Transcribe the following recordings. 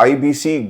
IBC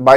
by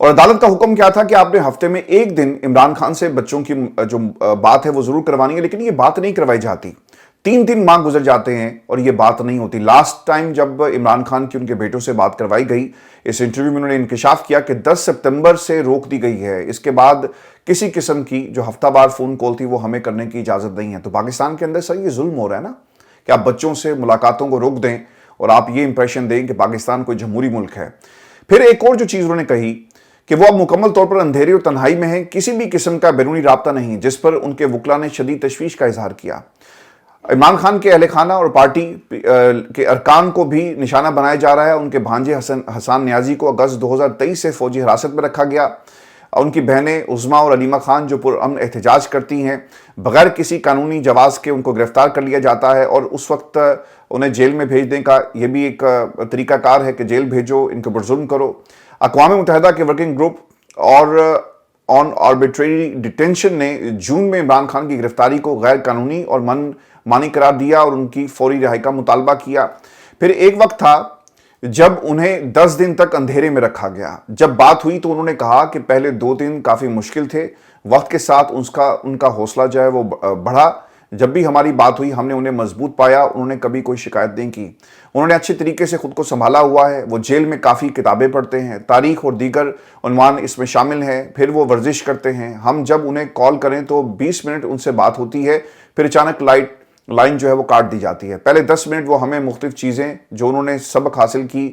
اور عدالت کا حکم کیا تھا کہ آپ نے ہفتے میں ایک دن عمران خان سے بچوں کی جو بات ہے وہ ضرور کروانی ہے، لیکن یہ بات نہیں کروائی جاتی. 3 ماہ گزر جاتے ہیں اور یہ بات نہیں ہوتی. لاسٹ ٹائم جب عمران خان کی ان کے بیٹوں سے بات کروائی گئی، اس انٹرویو میں انہوں نے انکشاف کیا کہ 10 سپتمبر سے روک دی گئی ہے. اس کے بعد کسی قسم کی جو ہفتہ وار فون کال تھی وہ ہمیں کرنے کی اجازت نہیں ہے. تو پاکستان کے اندر سر یہ ظلم ہو رہا ہے نا کہ آپ بچوں سے ملاقاتوں کو روک دیں اور آپ یہ امپریشن دیں کہ پاکستان کوئی جمہوری ملک ہے. پھر ایک اور جو چیز انہوں نے کہی کہ وہ اب مکمل طور پر اندھیرے اور تنہائی میں ہیں، کسی بھی قسم کا بیرونی رابطہ نہیں، جس پر ان کے وکلاء نے شدید تشویش کا اظہار کیا. عمران خان کے اہل خانہ اور پارٹی کے ارکان کو بھی نشانہ بنایا جا رہا ہے. ان کے بھانجے حسان نیازی کو اگست 2023 سے فوجی حراست میں رکھا گیا. ان کی بہنیں عظمیٰ اور علیمہ خان جو پرامن احتجاج کرتی ہیں، بغیر کسی قانونی جواز کے ان کو گرفتار کر لیا جاتا ہے اور اس وقت انہیں جیل میں بھیجنے کا یہ بھی ایک طریقہ کار ہے کہ جیل بھیجو، ان کے اوپر ظلم کرو. اقوام متحدہ کے ورکنگ گروپ اور آن آربیٹری ڈیٹینشن نے جون میں عمران خان کی گرفتاری کو غیر قانونی اور مانی قرار دیا اور ان کی فوری رہائی کا مطالبہ کیا. پھر ایک وقت تھا جب انہیں 10 دن تک اندھیرے میں رکھا گیا. جب بات ہوئی تو انہوں نے کہا کہ پہلے 2 دن کافی مشکل تھے، وقت کے ساتھ ان کا حوصلہ جو ہے وہ بڑھا. جب بھی ہماری بات ہوئی ہم نے انہیں مضبوط پایا، انہوں نے کبھی کوئی شکایت نہیں کی. انہوں نے اچھے طریقے سے خود کو سنبھالا ہوا ہے. وہ جیل میں کافی کتابیں پڑھتے ہیں، تاریخ اور دیگر عنوان اس میں شامل ہیں. پھر وہ ورزش کرتے ہیں. ہم جب انہیں کال کریں تو 20 منٹ ان سے بات ہوتی ہے، پھر اچانک لائن جو ہے وہ کاٹ دی جاتی ہے. پہلے 10 منٹ وہ ہمیں مختلف چیزیں جو انہوں نے سبق حاصل کی،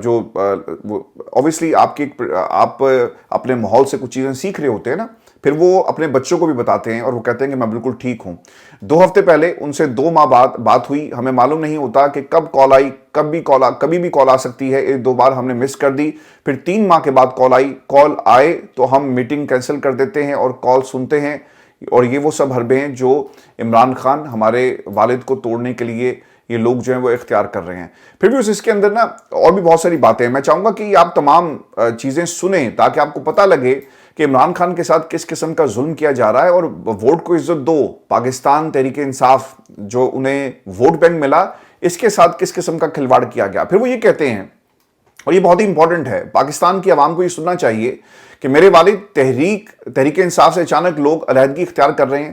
جو اوبیسلی آپ اپنے ماحول سے کچھ چیزیں سیکھ رہے ہوتے ہیں نا، پھر وہ اپنے بچوں کو بھی بتاتے ہیں اور وہ کہتے ہیں کہ میں بالکل ٹھیک ہوں. 2 ہفتے پہلے ان سے 2 ماہ بعد بات ہوئی. ہمیں معلوم نہیں ہوتا کہ کب کال آئی، کبھی بھی کال آ سکتی ہے. 1-2 بار ہم نے مس کر دی. پھر 3 ماہ کے بعد کال آئے تو ہم میٹنگ کینسل کر دیتے ہیں اور کال سنتے ہیں. اور یہ وہ سب حربے ہیں جو عمران خان ہمارے والد کو توڑنے کے لیے یہ لوگ جو ہیں وہ اختیار کر رہے ہیں. پھر بھی اس کے اندر نا اور بھی بہت ساری باتیں ہیں. میں چاہوں گا کہ آپ تمام چیزیں سنیں تاکہ آپ کو پتہ لگے کہ عمران خان کے ساتھ کس قسم کا ظلم کیا جا رہا ہے. اور ووٹ کو عزت دو، پاکستان تحریک انصاف جو انہیں ووٹ بینک ملا، اس کے ساتھ کس قسم کا کھلواڑ کیا گیا. پھر وہ یہ کہتے ہیں، اور یہ بہت ہی امپورٹنٹ ہے، پاکستان کی عوام کو یہ سننا چاہیے کہ میرے والد تحریک انصاف سے اچانک لوگ علیحدگی اختیار کر رہے ہیں،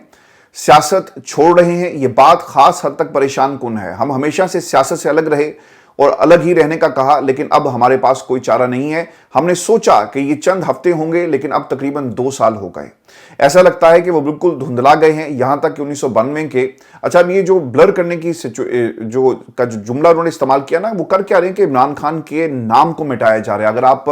سیاست چھوڑ رہے ہیں. یہ بات خاص حد تک پریشان کن ہے. ہم ہمیشہ سے سیاست سے الگ رہے اور الگ ہی رہنے کا کہا، لیکن اب ہمارے پاس کوئی چارہ نہیں ہے. ہم نے سوچا کہ یہ چند ہفتے ہوں گے، لیکن اب تقریباً 2 سال ہو گئے. ایسا لگتا ہے کہ وہ بالکل دھندلا گئے ہیں. یہاں تک کہ 1992 کے اب یہ جو بلر کرنے کی جو جملہ انہوں نے استعمال کیا نا، وہ کر کیا رہے ہیں کہ عمران خان کے نام کو مٹایا جا رہا ہے. اگر آپ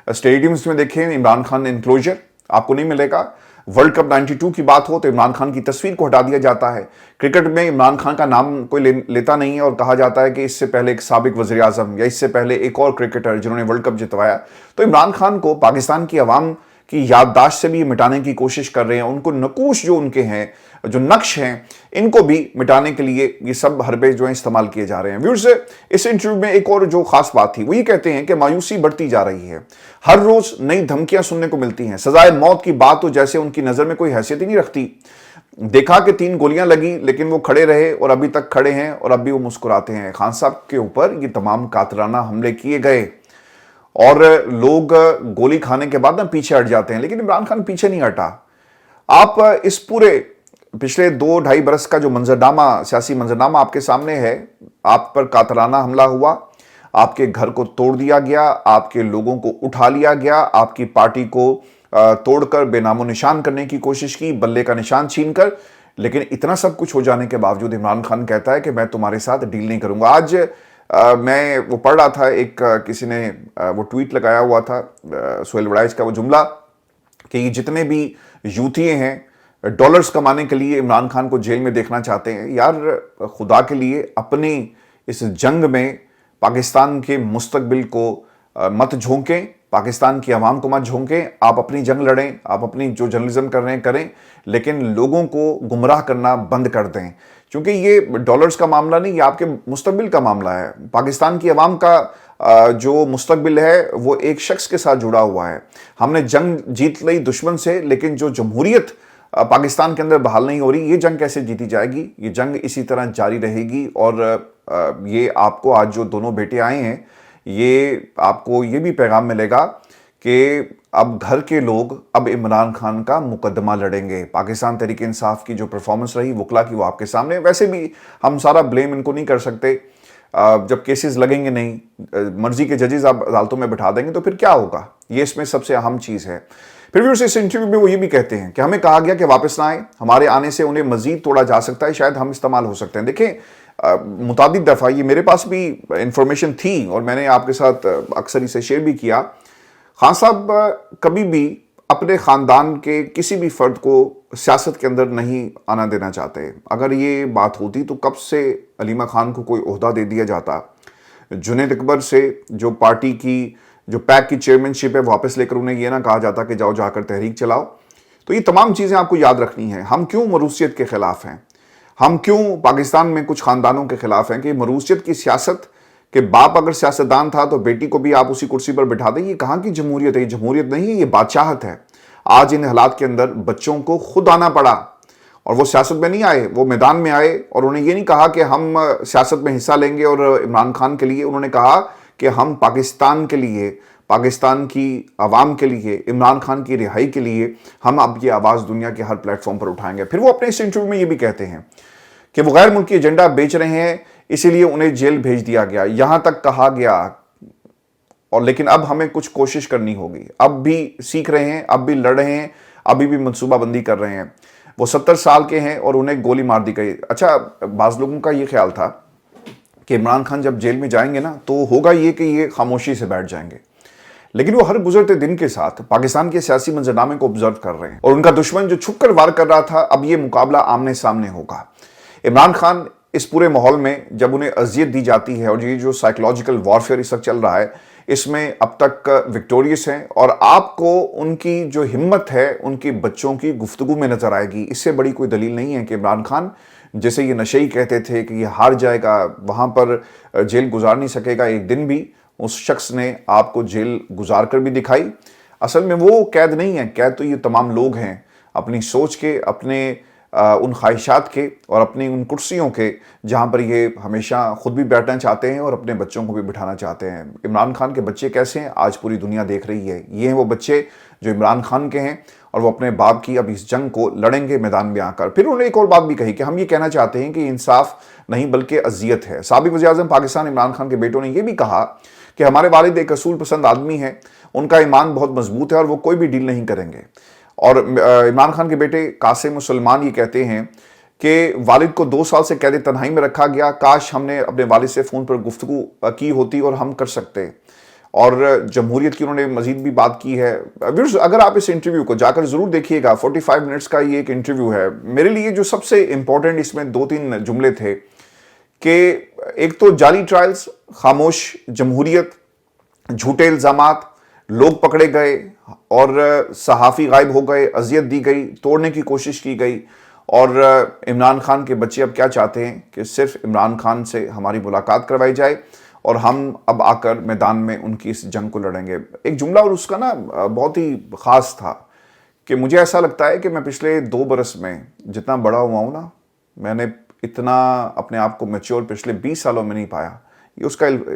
اسٹیڈیمز میں دیکھیں عمران خان انکلوجر آپ کو نہیں ملے گا. ورلڈ کپ 92 کی بات ہو تو عمران خان کی تصویر کو ہٹا دیا جاتا ہے. کرکٹ میں عمران خان کا نام کوئی لیتا نہیں ہے اور کہا جاتا ہے کہ اس سے پہلے ایک سابق وزیر اعظم یا اس سے پہلے ایک اور کرکٹر جنہوں نے ورلڈ کپ جتوایا. تو عمران خان کو پاکستان کی عوام کی یادداشت سے بھی مٹانے کی کوشش کر رہے ہیں. ان کو نقوش جو ان کے ہیں، جو نقش ہیں، ان کو بھی مٹانے کے لیے یہ سب حربے جو ہیں استعمال کیے جا رہے ہیں. ویورز، اس انٹرویو میں ایک اور جو خاص بات تھی وہ یہ کہتے ہیں کہ مایوسی بڑھتی جا رہی ہے. ہر روز نئی دھمکیاں سننے کو ملتی ہیں. سزائے موت کی بات تو جیسے ان کی نظر میں کوئی حیثیت ہی نہیں رکھتی. دیکھا کہ 3 گولیاں لگی لیکن وہ کھڑے رہے اور ابھی تک کھڑے ہیں اور اب بھی وہ مسکراتے ہیں. خان صاحب کے اوپر یہ تمام قاتلانہ حملے کیے گئے اور لوگ گولی کھانے کے بعد نا پیچھے ہٹ جاتے ہیں، لیکن عمران خان پیچھے نہیں ہٹا. آپ اس پورے پچھلے 2-2.5 برس کا جو سیاسی منظرنامہ آپ کے سامنے ہے، آپ پر قاتلانہ حملہ ہوا، آپ کے گھر کو توڑ دیا گیا، آپ کے لوگوں کو اٹھا لیا گیا، آپ کی پارٹی کو توڑ کر بے نام و نشان کرنے کی کوشش کی، بلے کا نشان چھین کر. لیکن اتنا سب کچھ ہو جانے کے باوجود عمران خان کہتا ہے کہ میں تمہارے ساتھ ڈیل نہیں کروں گا. آج میں وہ پڑھ رہا تھا، ایک کسی نے وہ ٹویٹ لگایا ہوا تھا سہیل وڑائچ کا وہ جملہ کہ یہ جتنے بھی یوتھی ہیں ڈالرز کمانے کے لیے عمران خان کو جیل میں دیکھنا چاہتے ہیں. یار خدا کے لیے اپنی اس جنگ میں پاکستان کے مستقبل کو مت جھونکیں، پاکستان کی عوام کو مت جھونکیں. آپ اپنی جنگ لڑیں، آپ اپنی جو جرنلزم کر رہے ہیں کریں، لیکن لوگوں کو گمراہ کرنا بند کر دیں. کیونکہ یہ ڈالرز کا معاملہ نہیں، یہ آپ کے مستقبل کا معاملہ ہے. پاکستان کی عوام کا جو مستقبل ہے وہ ایک شخص کے ساتھ جڑا ہوا ہے. ہم نے جنگ جیت لی دشمن سے، لیکن جو جمہوریت پاکستان کے اندر بحال نہیں ہو رہی، یہ جنگ کیسے جیتی جائے گی؟ یہ جنگ اسی طرح جاری رہے گی. اور یہ آپ کو آج جو دونوں بیٹے آئے ہیں، یہ آپ کو یہ بھی پیغام ملے گا کہ اب گھر کے لوگ اب عمران خان کا مقدمہ لڑیں گے. پاکستان تحریک انصاف کی جو پرفارمنس رہی وکلا کی وہ آپ کے سامنے. ویسے بھی ہم سارا بلیم ان کو نہیں کر سکتے. جب کیسز لگیں گے نہیں, مرضی کے ججز آپ عدالتوں میں بٹھا دیں گے تو پھر کیا ہوگا, یہ اس میں سب سے اہم چیز ہے. پھر بھی اس انٹرویو میں وہ یہ بھی کہتے ہیں کہ ہمیں کہا گیا کہ واپس نہ آئیں, ہمارے آنے سے انہیں مزید توڑا جا سکتا ہے, شاید ہم استعمال ہو سکتے ہیں. دیکھیں متعدد دفعہ یہ میرے پاس بھی انفارمیشن تھی اور میں نے آپ کے ساتھ اکثر اسے شیئر بھی کیا. خان صاحب کبھی بھی اپنے خاندان کے کسی بھی فرد کو سیاست کے اندر نہیں آنا دینا چاہتے. اگر یہ بات ہوتی تو کب سے علیمہ خان کو کوئی عہدہ دے دیا جاتا. جنید اکبر سے جو پارٹی کی جو پیک کی چیئرمین شپ ہے واپس لے کر انہیں یہ نہ کہا جاتا کہ جاؤ جا کر تحریک چلاؤ. تو یہ تمام چیزیں آپ کو یاد رکھنی ہیں. ہم کیوں مروثیت کے خلاف ہیں, ہم کیوں پاکستان میں کچھ خاندانوں کے خلاف ہیں کہ مروثیت کی سیاست کہ باپ اگر سیاستدان تھا تو بیٹی کو بھی آپ اسی کرسی پر بٹھا دیں. یہ کہاں کی جمہوریت ہے, یہ جمہوریت نہیں ہے, یہ بادشاہت ہے. آج ان حالات کے اندر بچوں کو خود آنا پڑا اور وہ سیاست میں نہیں آئے, وہ میدان میں آئے اور انہیں یہ نہیں کہا کہ ہم سیاست میں حصہ لیں گے اور عمران خان کے لیے, انہوں نے کہا کہ ہم پاکستان کے لیے, پاکستان کی عوام کے لیے, عمران خان کی رہائی کے لیے ہم اب یہ آواز دنیا کے ہر پلیٹ فارم پر اٹھائیں گے. پھر وہ اپنے اس انٹرویو میں یہ بھی کہتے ہیں کہ وہ غیر ملکی ایجنڈا بیچ رہے ہیں اسی لیے انہیں جیل بھیج دیا گیا. یہاں تک کہا گیا اور لیکن اب ہمیں کچھ کوشش کرنی ہوگی. اب بھی سیکھ رہے ہیں, اب بھی لڑ رہے ہیں, ابھی بھی منصوبہ بندی کر رہے ہیں. وہ 70 سال کے ہیں اور انہیں گولی مار دی گئی. اچھا, بعض لوگوں کا یہ خیال تھا کہ عمران خان جب جیل میں جائیں گے نا تو ہوگا یہ کہ یہ خاموشی سے بیٹھ جائیں گے, لیکن وہ ہر گزرتے دن کے ساتھ پاکستان کے سیاسی منظرنامے کو آبزرو کر رہے ہیں اور ان کا دشمن جو چھپ کر وار کر رہا تھا اب یہ مقابلہ آمنے سامنے ہوگا. عمران خان اس پورے ماحول میں جب انہیں اذیت دی جاتی ہے اور یہ جو سائیکولوجیکل وارفیئر اس وقت چل رہا ہے اس میں اب تک وکٹوریس ہیں, اور آپ کو ان کی جو ہمت ہے ان کی بچوں کی گفتگو میں نظر آئے گی. اس سے بڑی کوئی دلیل نہیں ہے کہ عمران خان جیسے یہ نشئی کہتے تھے کہ یہ ہار جائے گا, وہاں پر جیل گزار نہیں سکے گا ایک دن بھی. اس شخص نے آپ کو جیل گزار کر بھی دکھائی. اصل میں وہ قید نہیں ہے, قید تو یہ تمام لوگ ہیں اپنی سوچ کے, اپنے ان خواہشات کے اور اپنی ان کرسیوں کے جہاں پر یہ ہمیشہ خود بھی بیٹھنا چاہتے ہیں اور اپنے بچوں کو بھی بٹھانا چاہتے ہیں. عمران خان کے بچے کیسے ہیں آج پوری دنیا دیکھ رہی ہے. یہ ہیں وہ بچے جو عمران خان کے ہیں اور وہ اپنے باپ کی اب اس جنگ کو لڑیں گے میدان میں آ کر. پھر انہوں نے ایک اور بات بھی کہی کہ ہم یہ کہنا چاہتے ہیں کہ انصاف نہیں بلکہ اذیت ہے. سابق وزیر اعظم پاکستان عمران خان کے بیٹوں نے یہ بھی کہا کہ ہمارے والد ایک اصول پسند آدمی ہیں, ان کا ایمان بہت مضبوط ہے اور وہ کوئی بھی ڈیل نہیں کریں گے. اور عمران خان کے بیٹے قاسم سلمان یہ کہتے ہیں کہ والد کو 2 سال سے قید تنہائی میں رکھا گیا, کاش ہم نے اپنے والد سے فون پر گفتگو کی ہوتی اور ہم کر سکتے. اور جمہوریت کی انہوں نے مزید بھی بات کی ہے. اگر آپ اس انٹرویو کو جا کر ضرور دیکھیے گا, 45 منٹس کا یہ ایک انٹرویو ہے. میرے لیے جو سب سے امپورٹنٹ اس میں 2-3 جملے تھے کہ ایک تو جعلی ٹرائلز, خاموش جمہوریت, جھوٹے الزامات, لوگ پکڑے گئے اور صحافی غائب ہو گئے, اذیت دی گئی, توڑنے کی کوشش کی گئی. اور عمران خان کے بچے اب کیا چاہتے ہیں کہ صرف عمران خان سے ہماری ملاقات کروائی جائے اور ہم اب آ کر میدان میں ان کی اس جنگ کو لڑیں گے. ایک جملہ اور اس کا نا بہت ہی خاص تھا کہ مجھے ایسا لگتا ہے کہ میں پچھلے 2 برس میں جتنا بڑا ہوا ہوں نا, میں نے اتنا اپنے آپ کو میچور پچھلے 20 سالوں میں نہیں پایا. یہ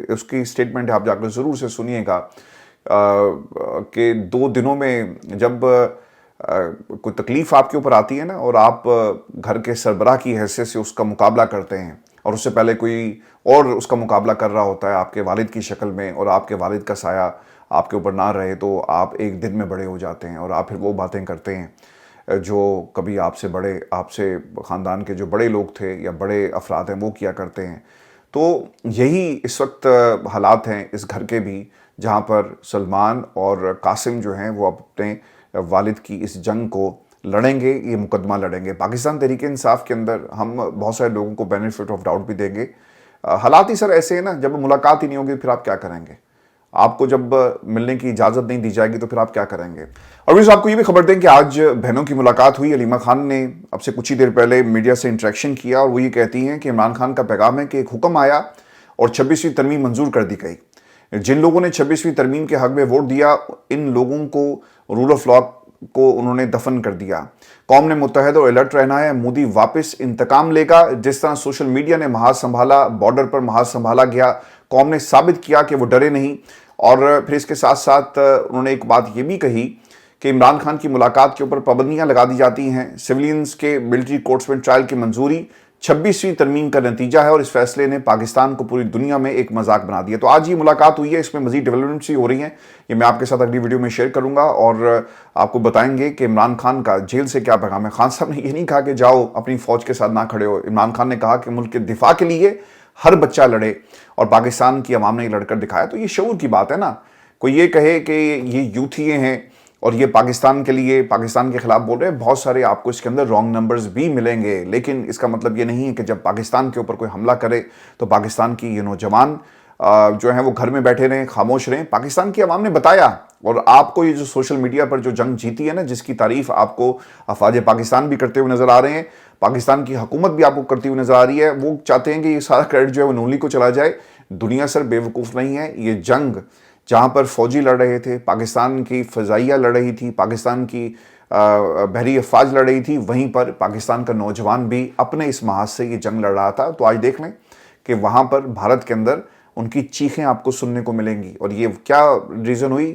اس کی سٹیٹمنٹ ہے, آپ جا کر ضرور سے سنیے گا کہ 2 دنوں میں جب کوئی تکلیف آپ کے اوپر آتی ہے نا اور آپ گھر کے سربراہ کی حیثیت سے اس کا مقابلہ کرتے ہیں اور اس سے پہلے کوئی اور اس کا مقابلہ کر رہا ہوتا ہے آپ کے والد کی شکل میں اور آپ کے والد کا سایہ آپ کے اوپر نہ رہے تو آپ ایک دن میں بڑے ہو جاتے ہیں اور آپ پھر وہ باتیں کرتے ہیں جو کبھی آپ سے بڑے, آپ سے خاندان کے جو بڑے لوگ تھے یا بڑے افراد ہیں وہ کیا کرتے ہیں. تو یہی اس وقت حالات ہیں اس گھر کے بھی, جہاں پر سلمان اور قاسم جو ہیں وہ اپنے والد کی اس جنگ کو لڑیں گے, یہ مقدمہ لڑیں گے. پاکستان تحریک انصاف کے اندر ہم بہت سارے لوگوں کو بینیفٹ آف ڈاؤٹ بھی دیں گے. حالات ہی سر ایسے ہیں نا, جب ملاقات ہی نہیں ہوگی پھر آپ کیا کریں گے, آپ کو جب ملنے کی اجازت نہیں دی جائے گی تو پھر آپ کیا کریں گے. اور بھی آپ کو یہ بھی خبر دیں کہ آج بہنوں کی ملاقات ہوئی. علیمہ خان نے اب سے کچھ ہی دیر پہلے میڈیا سے انٹریکشن کیا اور وہ یہ کہتی ہیں کہ عمران خان کا پیغام ہے کہ ایک حکم آیا اور 26ویں ترمیم منظور کر دی گئی. جن لوگوں نے 26ویں ترمیم کے حق میں ووٹ دیا ان لوگوں کو رول آف لا کو انہوں نے دفن کر دیا. قوم نے متحد اور الرٹ رہنا ہے, مودی واپس انتقام لے گا. جس طرح سوشل میڈیا نے محاذ سنبھالا, بارڈر پر محاذ سنبھالا گیا, قوم نے ثابت کیا کہ وہ ڈرے نہیں اور پھر اس کے ساتھ ساتھ انہوں نے ایک بات یہ بھی کہی کہ عمران خان کی ملاقات کے اوپر پابندیاں لگا دی جاتی ہیں، سویلینز کے ملٹری کورٹس میں ٹرائل کی منظوری 26ویں ترمیم کا نتیجہ ہے، اور اس فیصلے نے پاکستان کو پوری دنیا میں ایک مذاق بنا دیا۔ تو آج یہ ملاقات ہوئی ہے، اس میں مزید ڈیولپمنٹس ہی ہو رہی ہیں، یہ میں آپ کے ساتھ اگلی ویڈیو میں شیئر کروں گا اور آپ کو بتائیں گے کہ عمران خان کا جیل سے کیا پیغام ہے۔ خان صاحب نے یہ نہیں کہا کہ جاؤ اپنی فوج کے ساتھ نہ کھڑے ہو، عمران خان نے کہا کہ ملک کے دفاع کے لیے ہر بچہ لڑے، اور پاکستان کی عوام نے یہ لڑ کر دکھایا۔ تو یہ شعور کی بات ہے نا، کوئی یہ کہے کہ یہ یوتھیے ہیں اور یہ پاکستان کے لیے پاکستان کے خلاف بول رہے ہیں، بہت سارے آپ کو اس کے اندر رانگ نمبرز بھی ملیں گے، لیکن اس کا مطلب یہ نہیں ہے کہ جب پاکستان کے اوپر کوئی حملہ کرے تو پاکستان کی یہ نوجوان جو ہیں وہ گھر میں بیٹھے رہیں، خاموش رہیں۔ پاکستان کی عوام نے بتایا، اور آپ کو یہ جو سوشل میڈیا پر جو جنگ جیتی ہے نا، جس کی تعریف آپ کو افواج پاکستان بھی کرتے ہوئے نظر آ رہے ہیں، پاکستان کی حکومت بھی آپ کو کرتی ہوئی نظر آ رہی ہے، وہ چاہتے ہیں کہ یہ سارا کریڈٹ جو ہے وہ نون لیگ کو چلا جائے۔ دنیا سر بے وقوف نہیں ہے، یہ جنگ جہاں پر فوجی لڑ رہے تھے، پاکستان کی فضائیہ لڑ رہی تھی، پاکستان کی بحری افواج لڑ رہی تھی، وہیں پر پاکستان کا نوجوان بھی اپنے اس محاذ سے یہ جنگ لڑ رہا تھا۔ تو آج دیکھ لیں کہ وہاں پر بھارت کے اندر ان کی چیخیں آپ کو سننے کو ملیں گی، اور یہ کیا ریزن ہوئی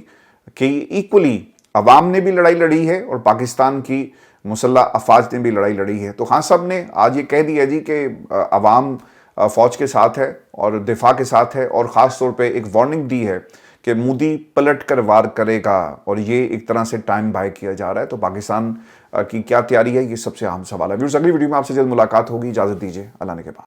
کہ ایکولی عوام نے بھی لڑائی لڑی ہے اور پاکستان کی مسلح افواج نے بھی لڑائی لڑی ہے۔ تو خان صاحب نے آج یہ کہہ دیا جی کہ عوام فوج کے ساتھ ہے اور دفاع کے ساتھ ہے، اور خاص طور پہ ایک وارننگ دی ہے کہ مودی پلٹ کر وار کرے گا، اور یہ ایک طرح سے ٹائم بائی کیا جا رہا ہے۔ تو پاکستان کی کیا تیاری ہے، یہ سب سے اہم سوال ہے۔ ویورز، اگلی ویڈیو میں آپ سے جلد ملاقات ہوگی، اجازت دیجیے، اللہ نے کے بعد۔